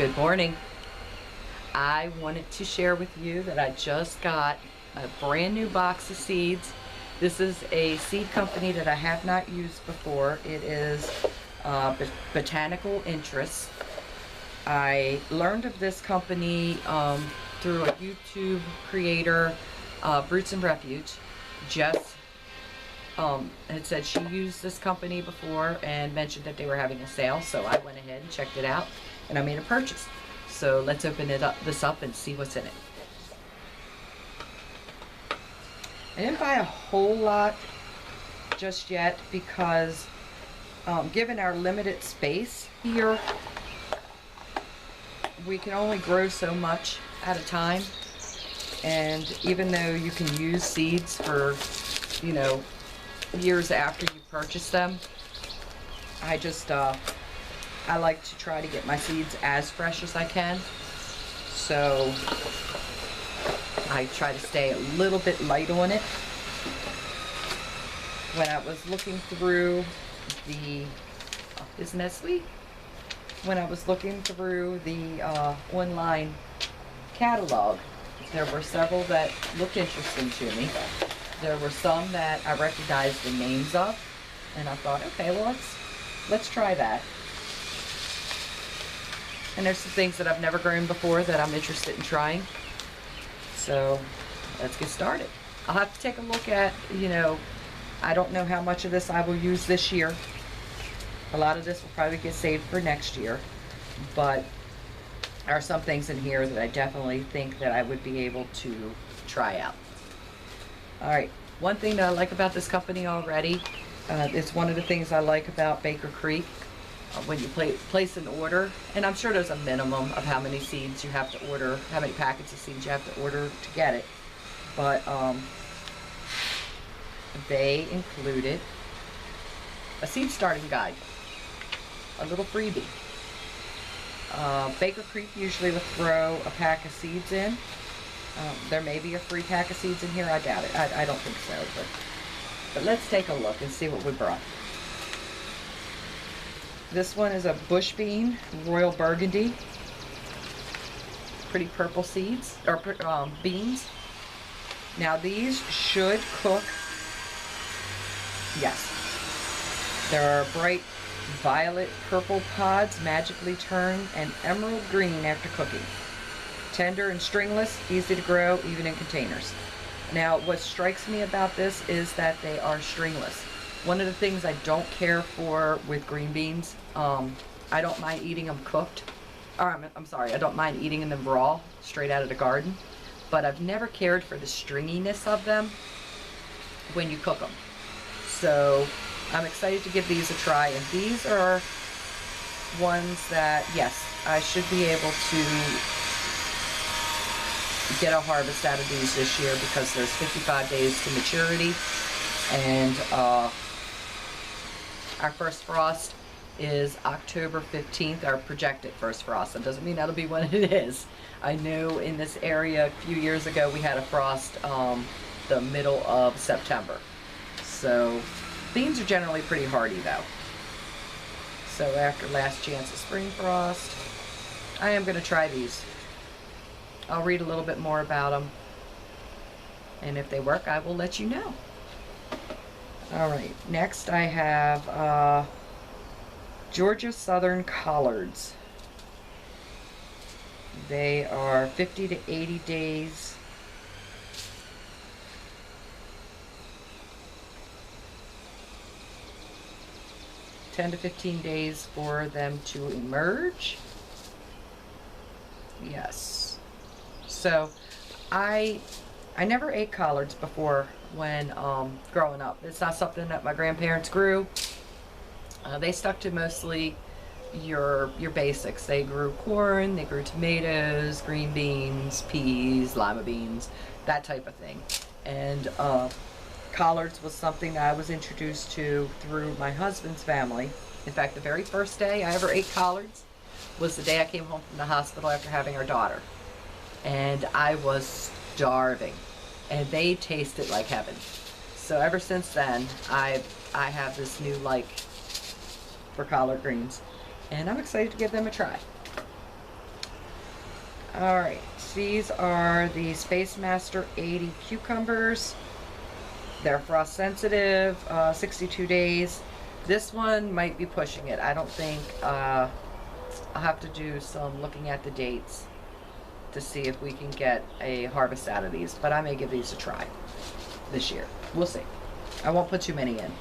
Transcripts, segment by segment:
Good morning. I wanted to share with you that I just got a brand new box of seeds. This is a seed company that I have not used before. It is Botanical Interests. I learned of this company through a YouTube creator, Roots and Refuge. Jess had said she used this company before and mentioned that they were having a sale, so I went ahead and checked it out and I made a purchase. So let's open this up and see what's in it. I didn't buy a whole lot just yet because given our limited space here, we can only grow so much at a time. And even though you can use seeds for, you know, years after you purchase them, I just I like to try to get my seeds as fresh as I can, so I try to stay a little bit light on it. When I was looking through the isn't that sweet? When I was looking through the online catalog, there were several that looked interesting to me. There were some that I recognized the names of, and I thought, okay, well, let's try that. And there's some things that I've never grown before that I'm interested in trying. So let's get started. I'll have to take a look at, you know, I don't know how much of this I will use this year. A lot of this will probably get saved for next year, but there are some things in here that I definitely think that I would be able to try out. All right, one thing that I like about this company already, it's one of the things I like about Baker Creek. When you place an order, and I'm sure there's a minimum of how many seeds you have to order, how many packets of seeds you have to order to get it, but they included a seed starting guide, a little freebie. Baker Creek usually would throw a pack of seeds in. There may be a free pack of seeds in here. I doubt it. I don't think so. But let's take a look and see what we brought. This one is a bush bean, Royal Burgundy. Pretty purple seeds, or beans. Now these should cook. Yes. There are bright violet purple pods magically turn an emerald green after cooking. Tender and stringless, easy to grow even in containers. Now what strikes me about this is that they are stringless. One of the things I don't care for with green beans, I don't mind eating them cooked. I'm sorry, I don't mind eating them raw, straight out of the garden. But I've never cared for the stringiness of them when you cook them. So I'm excited to give these a try. And these are ones that, yes, I should be able to get a harvest out of these this year because there's 55 days to maturity. And our first frost is October 15th, our projected first frost. That doesn't mean that'll be when it is. I know in this area a few years ago we had a frost the middle of September. So beans are generally pretty hardy though. So after last chance of spring frost, I am going to try these. I'll read a little bit more about them. And if they work, I will let you know. Alright, next I have Georgia Southern Collards. They are 50 to 80 days. (10 to 15 days) for them to emerge. Yes. So I never ate collards before when growing up. It's not something that my grandparents grew. They stuck to mostly your basics. They grew corn, they grew tomatoes, green beans, peas, lima beans, that type of thing. And collards was something that I was introduced to through my husband's family. In fact, the very first day I ever ate collards was the day I came home from the hospital after having our daughter. And I was starving. And they tasted like heaven. So ever since then, I have this new like for collard greens. And I'm excited to give them a try. All right, these are the Space Master 80 cucumbers. They're frost sensitive, 62 days. This one might be pushing it. I don't think, I'll have to do some looking at the dates to see if we can get a harvest out of these, but I may give these a try this year. We'll see. I won't put too many in.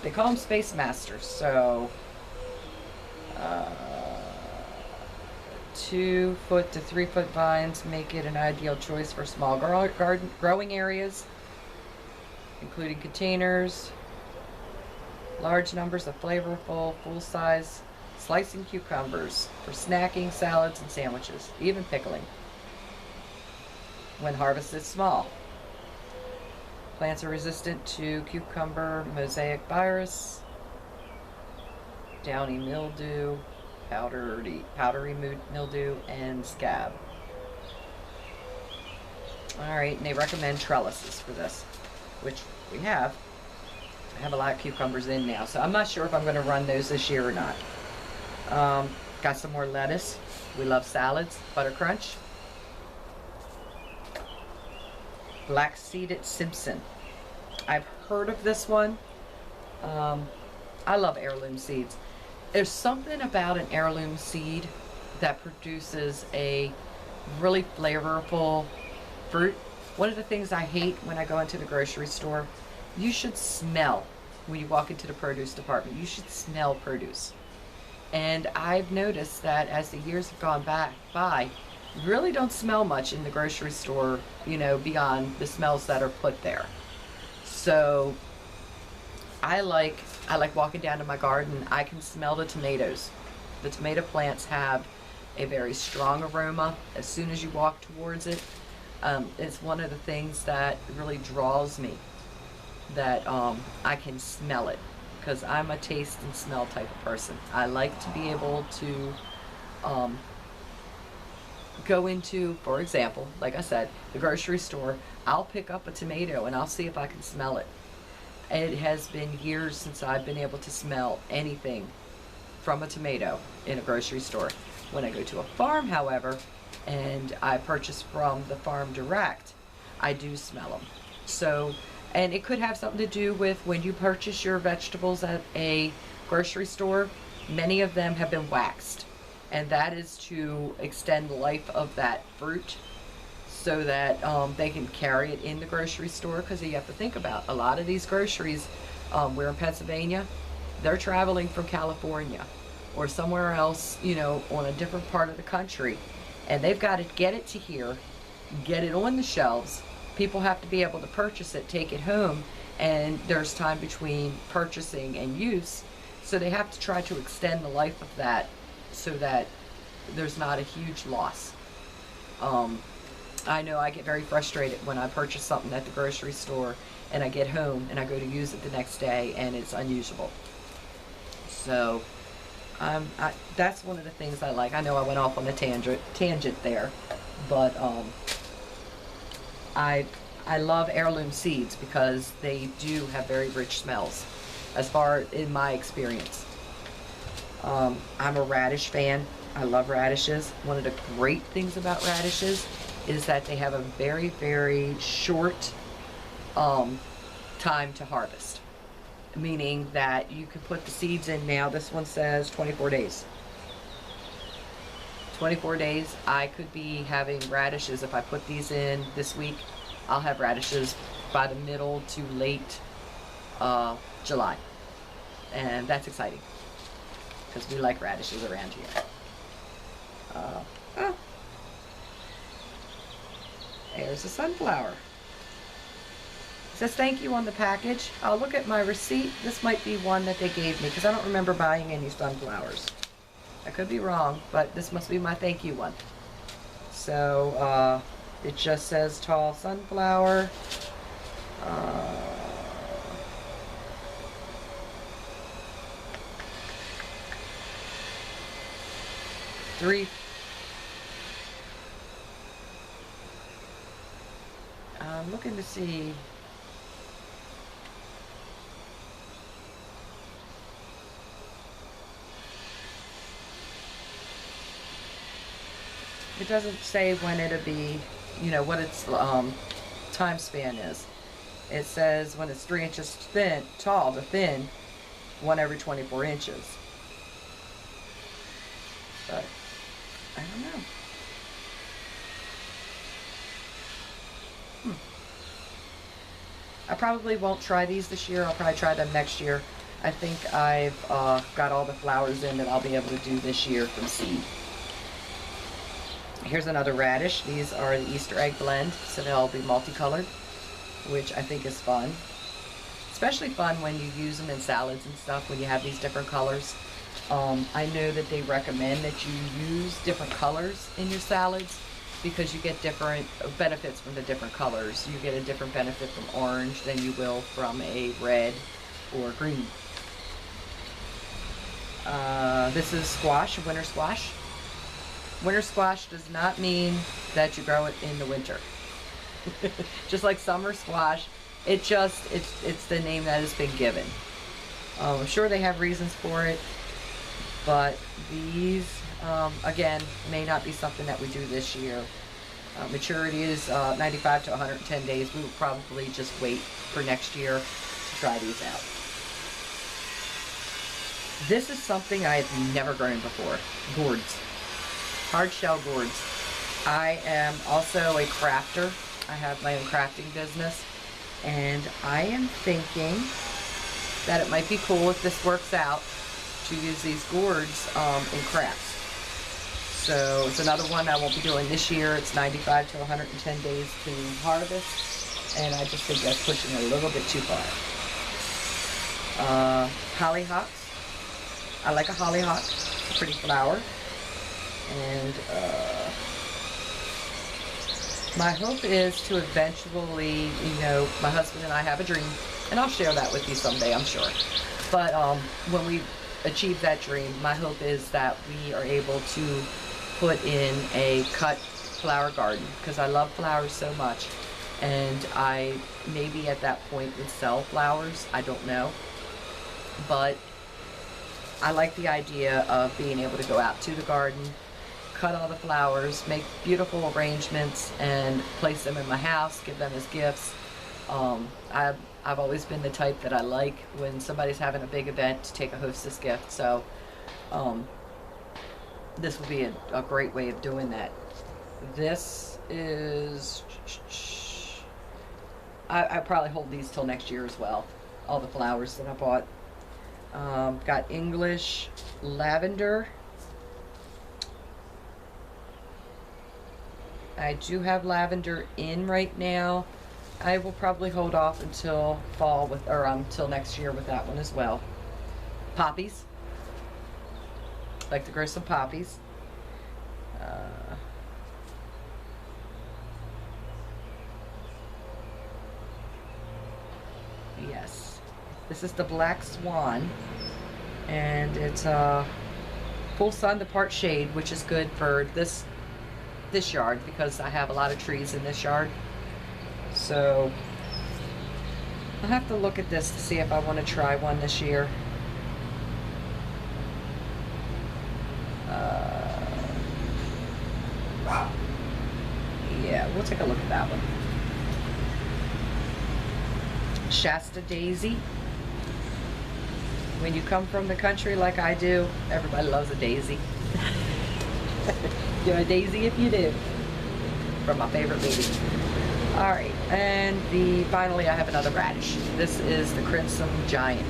They call them Space Masters, so 2 foot to 3 foot vines make it an ideal choice for small garden growing areas, including containers. Large numbers of flavorful, full-size slicing cucumbers for snacking, salads, and sandwiches, even pickling. When harvested small. Plants are resistant to cucumber mosaic virus, downy mildew, powdery mildew, and scab. Alright, and they recommend trellises for this, which we have. I have a lot of cucumbers in now, so I'm not sure if I'm going to run those this year or not. Got some more lettuce. We love salads. Butter Crunch. Black-seeded Simpson. I've heard of this one. I love Heirloom Seeds. There's something about an heirloom seed that produces a really flavorful fruit. One of the things I hate when I go into the grocery store, you should smell, when you walk into the produce department, you should smell produce. And I've noticed that as the years have gone by, you really don't smell much in the grocery store, you know, beyond the smells that are put there. So I like walking down to my garden. I can smell the tomatoes. The tomato plants have a very strong aroma as soon as you walk towards it. It's one of the things that really draws me, that I can smell it, because I'm a taste and smell type of person. I like to be able to go into, for example, like I said, the grocery store. I'll pick up a tomato and I'll see if I can smell it. It has been years since I've been able to smell anything from a tomato in a grocery store. When I go to a farm, however, and I purchase from the farm direct, I do smell them. So, and it could have something to do with when you purchase your vegetables at a grocery store, many of them have been waxed. And that is to extend the life of that fruit so that they can carry it in the grocery store. Because you have to think about, a lot of these groceries, we're in Pennsylvania, they're traveling from California or somewhere else, you know, on a different part of the country. And they've got to get it to here, get it on the shelves. People have to be able to purchase it, take it home, and there's time between purchasing and use. So they have to try to extend the life of that so that there's not a huge loss. I know I get very frustrated when I purchase something at the grocery store and I get home and I go to use it the next day and it's unusable. So that's one of the things I like. I know I went off on a tangent there, but I love Heirloom Seeds because they do have very rich smells, as far in my experience. I'm a radish fan. I love radishes. One of the great things about radishes is that they have a very, very short time to harvest. Meaning that you can put the seeds in now. This one says 24 days. 24 days. I could be having radishes. If I put these in this week, I'll have radishes by the middle to late July. And that's exciting, because we like radishes around here. There's a sunflower. It says thank you on the package. I'll look at my receipt. This might be one that they gave me, because I don't remember buying any sunflowers. I could be wrong, but this must be my thank you one. So it just says tall sunflower. I'm looking to see. It doesn't say when it'll be, you know, what its time span is. It says when it's 3 inches thin, tall to thin, 1 every 24 inches. But I don't know. I probably won't try these this year. I'll probably try them next year. I think I've got all the flowers in that I'll be able to do this year from seed. Here's another radish. These are the Easter egg blend, so they'll be multicolored, which I think is fun. Especially fun when you use them in salads and stuff, when you have these different colors. I know that they recommend that you use different colors in your salads because you get different benefits from the different colors. You get a different benefit from orange than you will from a red or green. This is squash, winter squash. Winter squash does not mean that you grow it in the winter. Just like summer squash, it's the name that has been given. I'm sure they have reasons for it, but these, again, may not be something that we do this year. Maturity is 95 to 110 days. We will probably just wait for next year to try these out. This is something I have never grown before. Gourds. Hard shell gourds. I am also a crafter. I have my own crafting business, and I am thinking that it might be cool if this works out to use these gourds in crafts. So it's another one I won't be doing this year. It's 95 to 110 days to harvest, and I just think that's pushing it a little bit too far. Hollyhocks. I like a hollyhock. It's a pretty flower. And my hope is to eventually, you know, my husband and I have a dream, and I'll share that with you someday, I'm sure. But when we achieve that dream, my hope is that we are able to put in a cut flower garden, because I love flowers so much, and I maybe at that point would sell flowers, I don't know. But I like the idea of being able to go out to the garden, cut all the flowers, make beautiful arrangements, and place them in my house, give them as gifts. I've always been the type that I like when somebody's having a big event to take a hostess gift, so this will be a great way of doing that. This is, I probably hold these till next year as well, all the flowers that I bought. Got English lavender. I do have lavender in right now. I will probably hold off until fall with, or until next year with that one as well. Poppies. Like to grow some poppies. Yes. This is the Black Swan, and it's full sun to part shade, which is good for this yard because I have a lot of trees in this yard. So I'll have to look at this to see if I want to try one this year. Yeah, we'll take a look at that one. Shasta daisy. When you come from the country like I do, everybody loves a daisy. You're a daisy if you do. From my favorite movie. Alright, and finally I have another radish. This is the Crimson Giant.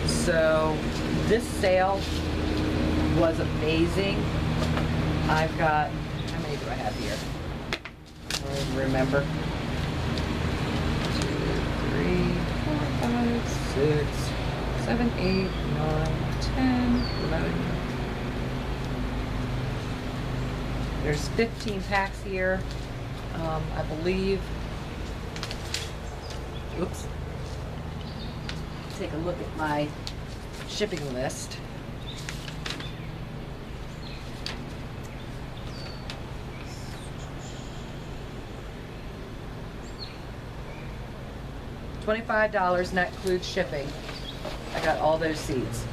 So this sale was amazing. I've got, how many do I have here? I don't even remember. 2, 3, 4, 5, 6, 7, 8, 9, 10, 11. There's 15 packs here. I believe, oops, take a look at my shipping list. $25, and that includes shipping. I got all those seeds.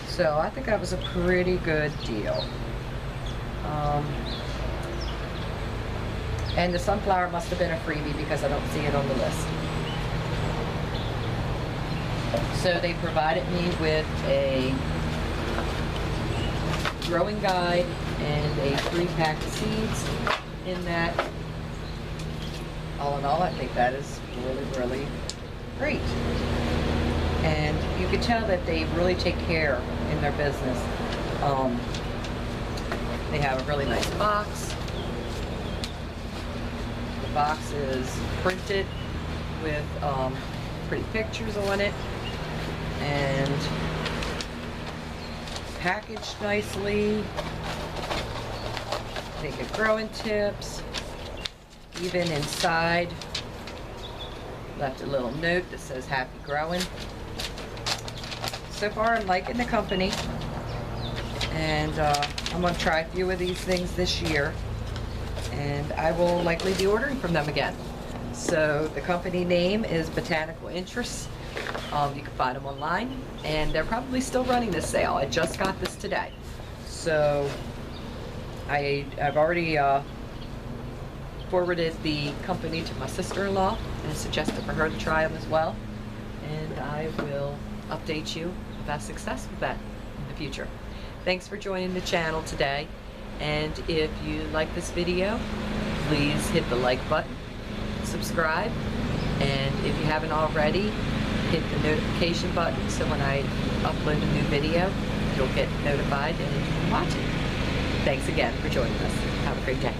So I think that was a pretty good deal. And the sunflower must have been a freebie because I don't see it on the list. So they provided me with a growing guide and a 3-pack of seeds in that. All in all, I think that is really, really great. And you can tell that they really take care in their business. They have a really nice box. The box is printed with pretty pictures on it and packaged nicely. They get growing tips. Even inside, left a little note that says happy growing. So far I'm liking the company, and I'm going to try a few of these things this year, and I will likely be ordering from them again. So the company name is Botanical Interests. You can find them online, and they're probably still running this sale. I just got this today. So I've already forwarded the company to my sister-in-law and suggested for her to try them as well. And I will update you about success with that in the future. Thanks for joining the channel today. And if you like this video, please hit the like button, subscribe, and if you haven't already, hit the notification button so when I upload a new video, you'll get notified and you can watch it. Thanks again for joining us. Have a great day.